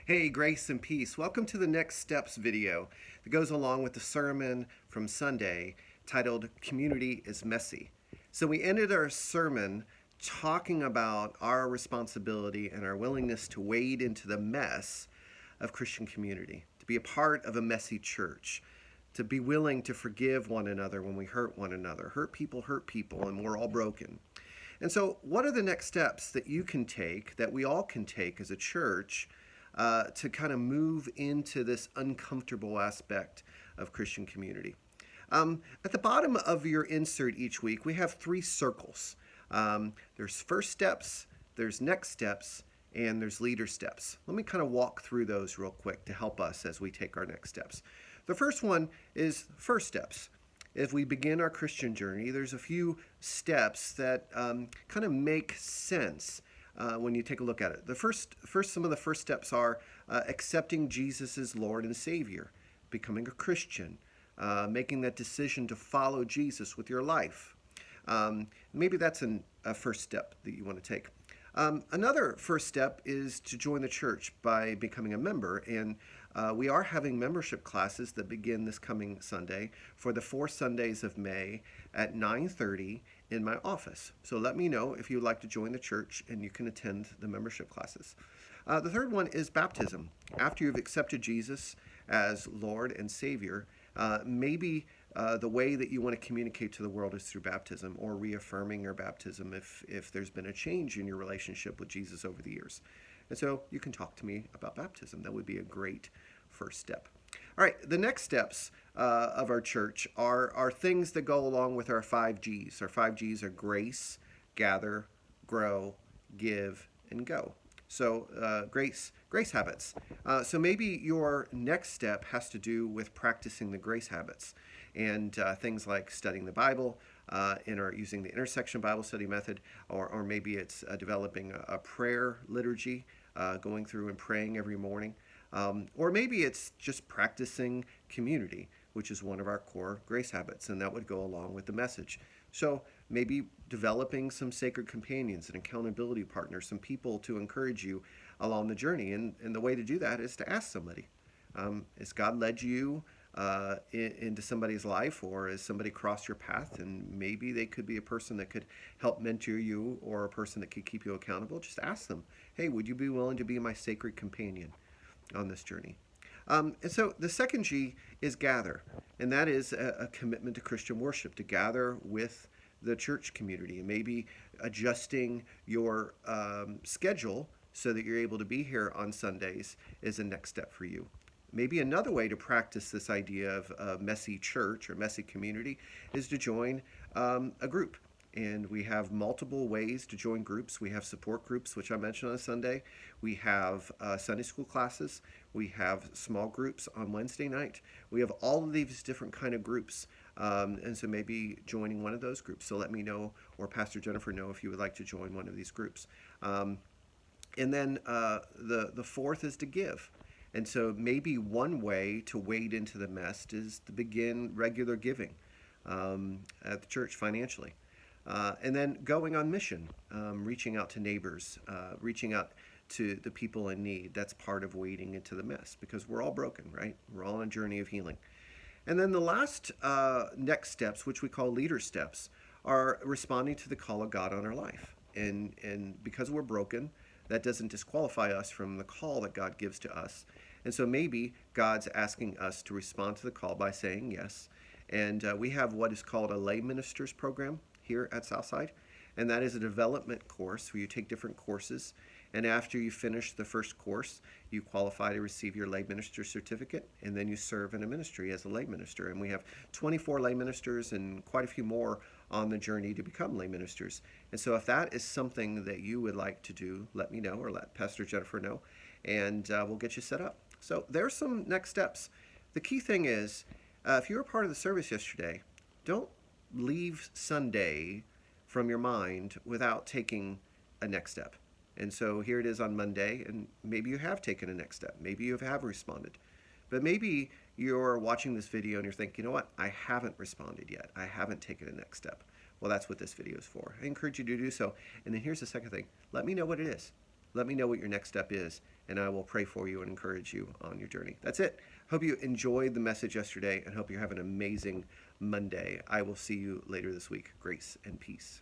Hey, grace and peace. Welcome to the Next Steps video that goes along with the sermon from Sunday titled Community is Messy. So, we ended our sermon talking about our responsibility and our willingness to wade into the mess of Christian community, to be a part of a messy church, to be willing to forgive one another when we hurt one another. Hurt people, and we're all broken. And so, what are the next steps that you can take, that we all can take as a church, to kind of move into this uncomfortable aspect of Christian community? At the bottom of your insert each week, we have three circles. There's first steps, there's next steps, and there's leader steps. Let me kind of walk through those real quick to help us as we take our next steps. The first one is first steps. If we begin our Christian journey, there's a few steps that kind of make sense when you take a look at it. Some of the first steps are accepting Jesus as Lord and Savior, becoming a Christian, making that decision to follow Jesus with your life. Maybe that's a first step that you want to take. Another first step is to join the church by becoming a member, and we are having membership classes that begin this coming Sunday for the 4 Sundays of May at 9:30 in my office. So let me know if you'd like to join the church and you can attend the membership classes. The third one is baptism. After you've accepted Jesus as Lord and Savior, maybe the way that you want to communicate to the world is through baptism, or reaffirming your baptism if there's been a change in your relationship with Jesus over the years. And so you can talk to me about baptism. That would be a great first step. All right, the next steps of our church are things that go along with our 5Gs. Our 5Gs are grace, gather, grow, give, and go. So grace habits. So maybe your next step has to do with practicing the grace habits, and things like studying the Bible, using the intersection Bible study method, or maybe it's developing a prayer liturgy, going through and praying every morning. Or maybe it's just practicing community, which is one of our core grace habits, and that would go along with the message. So maybe developing some sacred companions and accountability partners, some people to encourage you along the journey. And the way to do that is to ask somebody. Has God led you into somebody's life, or has somebody crossed your path? And maybe they could be a person that could help mentor you, or a person that could keep you accountable. Just ask them, hey, would you be willing to be my sacred companion on this journey? And so the second G is gather, and that is a commitment to Christian worship, to gather with the church community, and maybe adjusting your schedule so that you're able to be here on Sundays is a next step for you. Maybe another way to practice this idea of a messy church or messy community is to join a group. And we have multiple ways to join groups. We have support groups, which I mentioned on Sunday. We have Sunday school classes. We have small groups on Wednesday night. We have all of these different kind of groups. And so maybe joining one of those groups. So let me know, or Pastor Jennifer know, if you would like to join one of these groups. And then the fourth is to give. And so maybe one way to wade into the mess is to begin regular giving at the church financially. And then going on mission, reaching out to neighbors, reaching out to the people in need. That's part of wading into the mess, because we're all broken, right? We're all on a journey of healing. And then the last next steps, which we call leader steps, are responding to the call of God on our life. And because we're broken, that doesn't disqualify us from the call that God gives to us. And so maybe God's asking us to respond to the call by saying yes. And we have what is called a lay ministers program here at Southside. And that is a development course where you take different courses. And after you finish the first course, you qualify to receive your lay minister certificate. And then you serve in a ministry as a lay minister. And we have 24 lay ministers and quite a few more on the journey to become lay ministers. And so if that is something that you would like to do, let me know, or let Pastor Jennifer know, and we'll get you set up. So there's some next steps. The key thing is, if you were part of the service yesterday, don't leave Sunday from your mind without taking a next step. And so here it is on Monday, and maybe you have taken a next step. Maybe you have responded. But maybe you're watching this video and you're thinking, you know what, I haven't responded yet. I haven't taken a next step. Well, that's what this video is for. I encourage you to do so. And then here's the second thing. Let me know what it is. Let me know what your next step is, and I will pray for you and encourage you on your journey. That's it. Hope you enjoyed the message yesterday, and hope you have an amazing Monday. I will see you later this week. Grace and peace.